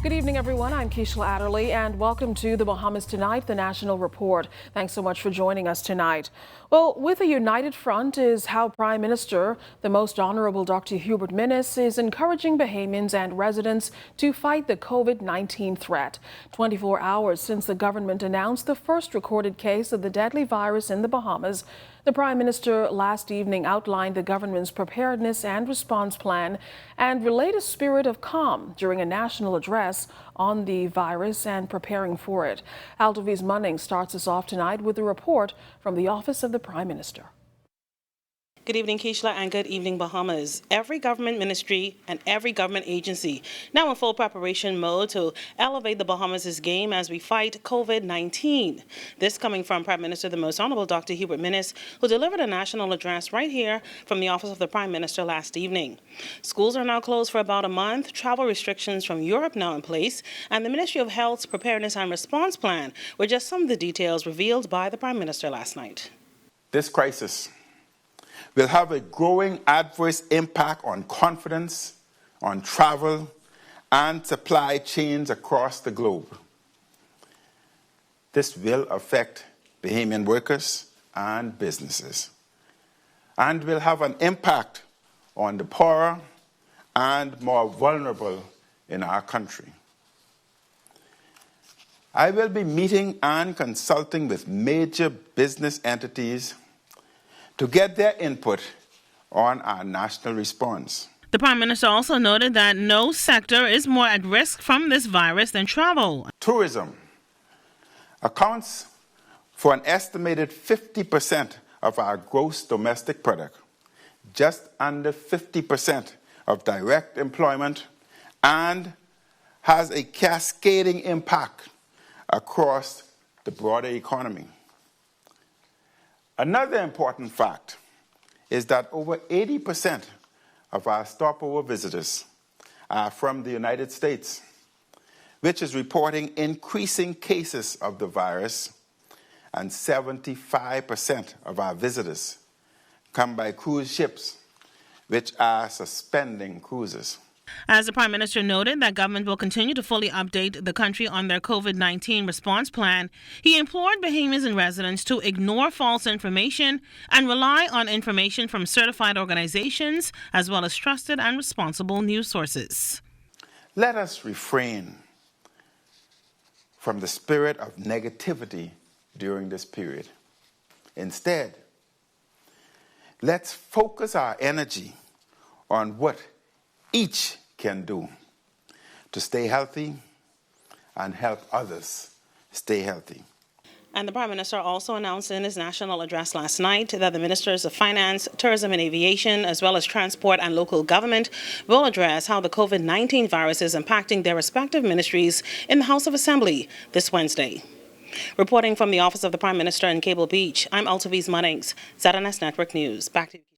Good evening, everyone. I'm Keishla Adderley, and welcome to the Bahamas Tonight, the National Report. Thanks so much for joining us tonight. Well, with a united front is how Prime Minister, the Most Honorable Dr. Hubert Minnis, is encouraging Bahamians and residents to fight the COVID-19 threat. 24 hours since the government announced the first recorded case of the deadly virus in the Bahamas, the Prime Minister last evening outlined the government's preparedness and response plan and relayed a spirit of calm during a national address on the virus and preparing for it. Altovi's Munning starts us off tonight with a report from the Office of the Prime Minister. Good evening, Keishla, and good evening, Bahamas. Every government ministry and every government agency now in full preparation mode to elevate the Bahamas' game as we fight COVID-19. This coming from Prime Minister, the Most Honorable Dr. Hubert Minnis, who delivered a national address right here from the Office of the Prime Minister last evening. Schools are now closed for about a month, travel restrictions from Europe now in place, and the Ministry of Health's Preparedness and Response Plan were just some of the details revealed by the Prime Minister last night. This crisis will have a growing adverse impact on confidence, on travel, and supply chains across the globe. This will affect Bahamian workers and businesses, and will have an impact on the poorer and more vulnerable in our country. I will be meeting and consulting with major business entities to get their input on our national response. The Prime Minister also noted that no sector is more at risk from this virus than travel. Tourism accounts for an estimated 50% of our gross domestic product, just under 50% of direct employment, and has a cascading impact across the broader economy. Another important fact is that over 80% of our stopover visitors are from the United States, which is reporting increasing cases of the virus, and 75% of our visitors come by cruise ships, which are suspending cruises. As the Prime Minister noted that government will continue to fully update the country on their COVID-19 response plan, he implored Bahamians and residents to ignore false information and rely on information from certified organizations as well as trusted and responsible news sources. Let us refrain from the spirit of negativity during this period. Instead, let's focus our energy on what each can do to stay healthy and help others stay healthy. And the Prime Minister also announced in his national address last night that the Ministers of Finance, Tourism and Aviation, as well as Transport and Local Government, will address how the COVID-19 virus is impacting their respective ministries in the House of Assembly this Wednesday. Reporting from the Office of the Prime Minister in Cable Beach, I'm Altovi's Munnings, ZNS Network News. Back to you.